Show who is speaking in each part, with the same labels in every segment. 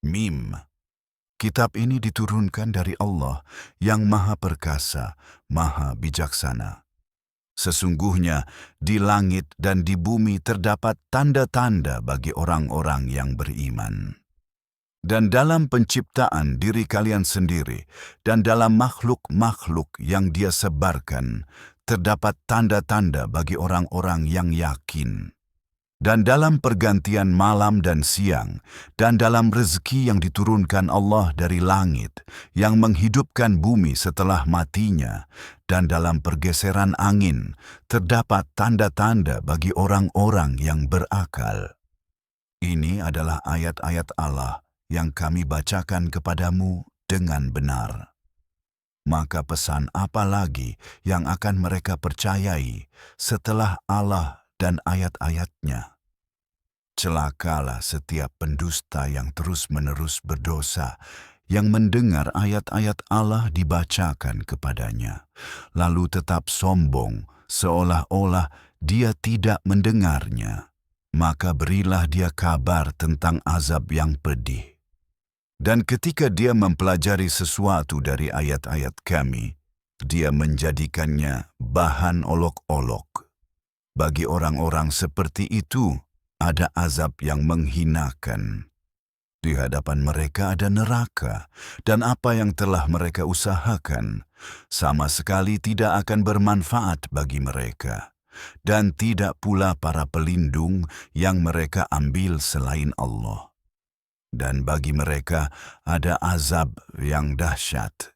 Speaker 1: Mim. Kitab ini diturunkan dari Allah yang Maha Perkasa, Maha Bijaksana. Sesungguhnya di langit dan di bumi terdapat tanda-tanda bagi orang-orang yang beriman. Dan dalam penciptaan diri kalian sendiri dan dalam makhluk-makhluk yang Dia sebarkan, terdapat tanda-tanda bagi orang-orang yang yakin. Dan dalam pergantian malam dan siang, dan dalam rezeki yang diturunkan Allah dari langit, yang menghidupkan bumi setelah matinya, dan dalam pergeseran angin, terdapat tanda-tanda bagi orang-orang yang berakal. Ini adalah ayat-ayat Allah yang kami bacakan kepadamu dengan benar. Maka pesan apa lagi yang akan mereka percayai setelah Allah dan ayat-ayatnya? Celakalah setiap pendusta yang terus-menerus berdosa, yang mendengar ayat-ayat Allah dibacakan kepadanya, lalu tetap sombong seolah-olah dia tidak mendengarnya. Maka berilah dia kabar tentang azab yang pedih. Dan ketika dia mempelajari sesuatu dari ayat-ayat kami, dia menjadikannya bahan olok-olok. Bagi orang-orang seperti itu, ada azab yang menghinakan. Di hadapan mereka ada neraka, dan apa yang telah mereka usahakan sama sekali tidak akan bermanfaat bagi mereka, dan tidak pula para pelindung yang mereka ambil selain Allah. Dan bagi mereka ada azab yang dahsyat.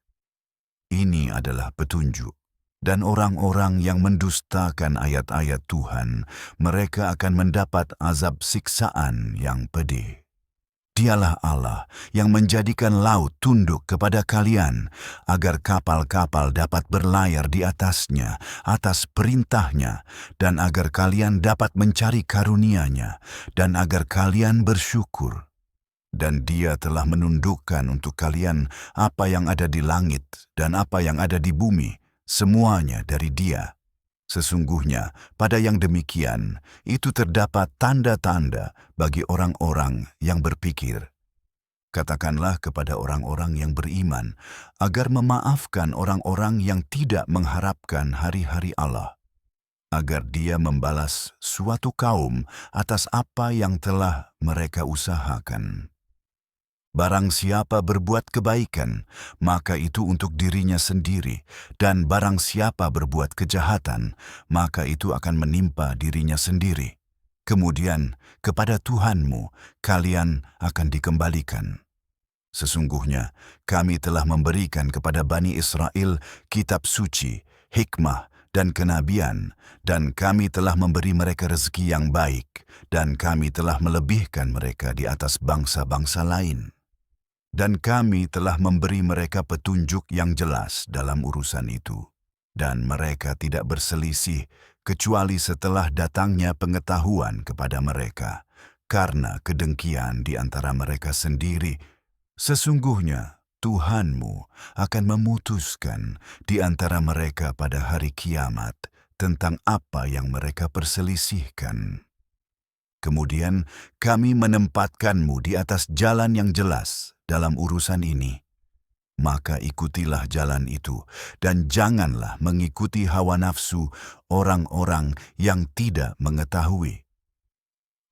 Speaker 1: Ini adalah petunjuk. Dan orang-orang yang mendustakan ayat-ayat Tuhan, mereka akan mendapat azab siksaan yang pedih. Dialah Allah yang menjadikan laut tunduk kepada kalian, agar kapal-kapal dapat berlayar di atasnya, atas perintahnya, dan agar kalian dapat mencari karunia-Nya, dan agar kalian bersyukur. Dan Dia telah menundukkan untuk kalian apa yang ada di langit dan apa yang ada di bumi, semuanya dari Dia. Sesungguhnya pada yang demikian itu terdapat tanda-tanda bagi orang-orang yang berpikir. Katakanlah kepada orang-orang yang beriman agar memaafkan orang-orang yang tidak mengharapkan hari-hari Allah, agar Dia membalas suatu kaum atas apa yang telah mereka usahakan. Barang siapa berbuat kebaikan, maka itu untuk dirinya sendiri, dan barang siapa berbuat kejahatan, maka itu akan menimpa dirinya sendiri. Kemudian, kepada Tuhanmu, kalian akan dikembalikan. Sesungguhnya, kami telah memberikan kepada Bani Israel kitab suci, hikmah, dan kenabian, dan kami telah memberi mereka rezeki yang baik, dan kami telah melebihkan mereka di atas bangsa-bangsa lain. Dan kami telah memberi mereka petunjuk yang jelas dalam urusan itu. Dan mereka tidak berselisih kecuali setelah datangnya pengetahuan kepada mereka, karena kedengkian di antara mereka sendiri. Sesungguhnya Tuhanmu akan memutuskan di antara mereka pada hari kiamat tentang apa yang mereka perselisihkan. Kemudian kami menempatkanmu di atas jalan yang jelas dalam urusan ini. Maka ikutilah jalan itu, dan janganlah mengikuti hawa nafsu orang-orang yang tidak mengetahui.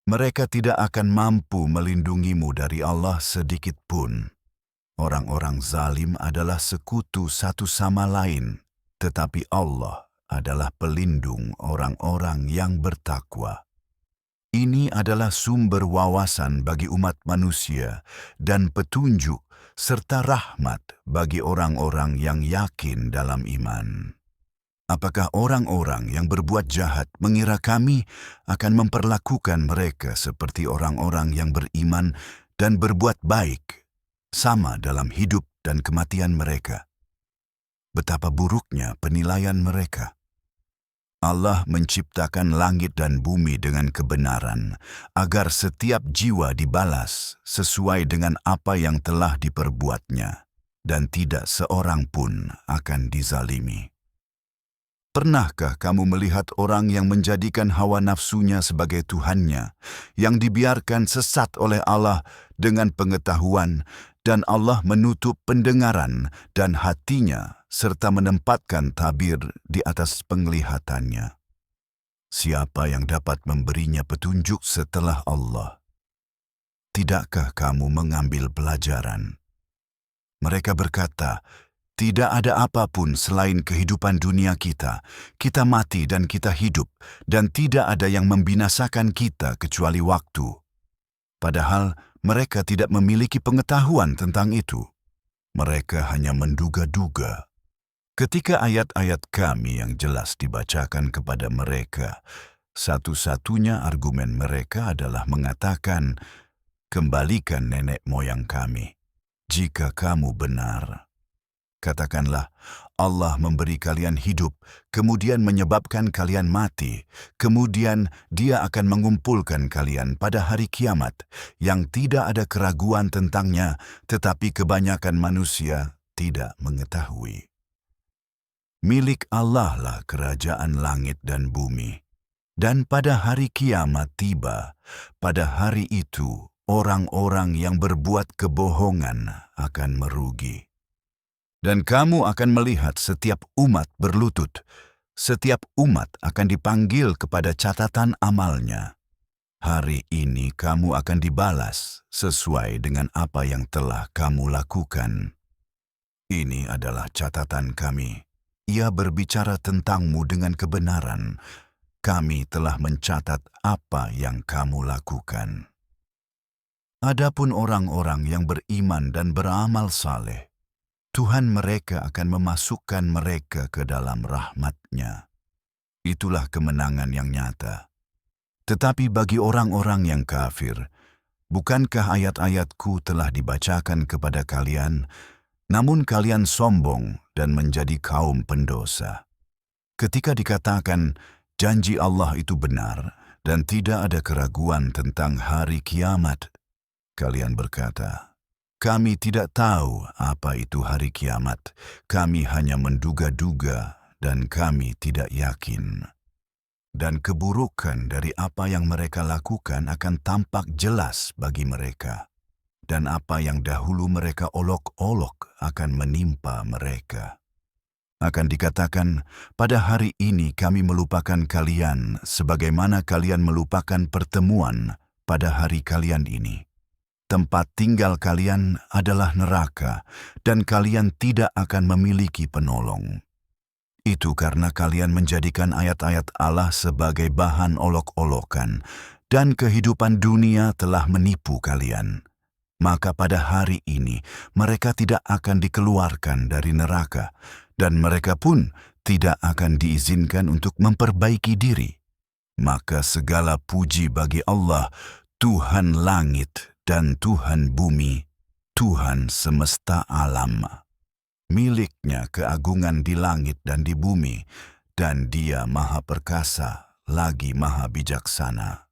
Speaker 1: Mereka tidak akan mampu melindungimu dari Allah sedikit pun. Orang-orang zalim adalah sekutu satu sama lain, tetapi Allah adalah pelindung orang-orang yang bertakwa. Ini adalah sumber wawasan bagi umat manusia dan petunjuk serta rahmat bagi orang-orang yang yakin dalam iman. Apakah orang-orang yang berbuat jahat mengira kami akan memperlakukan mereka seperti orang-orang yang beriman dan berbuat baik, sama dalam hidup dan kematian mereka? Betapa buruknya penilaian mereka. Allah menciptakan langit dan bumi dengan kebenaran, agar setiap jiwa dibalas sesuai dengan apa yang telah diperbuatnya, dan tidak seorang pun akan dizalimi. Pernahkah kamu melihat orang yang menjadikan hawa nafsunya sebagai Tuhannya, yang dibiarkan sesat oleh Allah dengan pengetahuan, dan Allah menutup pendengaran dan hatinya, serta menempatkan tabir di atas penglihatannya? Siapa yang dapat memberinya petunjuk setelah Allah? Tidakkah kamu mengambil pelajaran? Mereka berkata, tidak ada apapun selain kehidupan dunia kita. Kita mati dan kita hidup, dan tidak ada yang membinasakan kita kecuali waktu. Padahal mereka tidak memiliki pengetahuan tentang itu. Mereka hanya menduga-duga. Ketika ayat-ayat kami yang jelas dibacakan kepada mereka, satu-satunya argumen mereka adalah mengatakan, kembalikan nenek moyang kami. Jika kamu benar, katakanlah, Allah memberi kalian hidup, kemudian menyebabkan kalian mati, kemudian Dia akan mengumpulkan kalian pada hari kiamat, yang tidak ada keraguan tentangnya, tetapi kebanyakan manusia tidak mengetahui. Milik Allah lah kerajaan langit dan bumi, dan pada hari kiamat tiba, pada hari itu orang-orang yang berbuat kebohongan akan merugi. Dan kamu akan melihat setiap umat berlutut, setiap umat akan dipanggil kepada catatan amalnya. Hari ini kamu akan dibalas sesuai dengan apa yang telah kamu lakukan. Ini adalah catatan kami. Ia berbicara tentangmu dengan kebenaran. Kami telah mencatat apa yang kamu lakukan. Adapun orang-orang yang beriman dan beramal saleh, Tuhan mereka akan memasukkan mereka ke dalam rahmat-Nya. Itulah kemenangan yang nyata. Tetapi bagi orang-orang yang kafir, bukankah ayat-ayatku telah dibacakan kepada kalian, namun kalian sombong dan menjadi kaum pendosa? Ketika dikatakan janji Allah itu benar dan tidak ada keraguan tentang hari kiamat, kalian berkata, kami tidak tahu apa itu hari kiamat. Kami hanya menduga-duga dan kami tidak yakin. Dan keburukan dari apa yang mereka lakukan akan tampak jelas bagi mereka. Dan apa yang dahulu mereka olok-olok akan menimpa mereka. Akan dikatakan, pada hari ini kami melupakan kalian sebagaimana kalian melupakan pertemuan pada hari kalian ini. Tempat tinggal kalian adalah neraka, dan kalian tidak akan memiliki penolong. Itu karena kalian menjadikan ayat-ayat Allah sebagai bahan olok-olokan, dan kehidupan dunia telah menipu kalian. Maka pada hari ini mereka tidak akan dikeluarkan dari neraka, dan mereka pun tidak akan diizinkan untuk memperbaiki diri. Maka segala puji bagi Allah, Tuhan langit dan Tuhan bumi, Tuhan semesta alam. Miliknya keagungan di langit dan di bumi, dan Dia maha perkasa lagi maha bijaksana.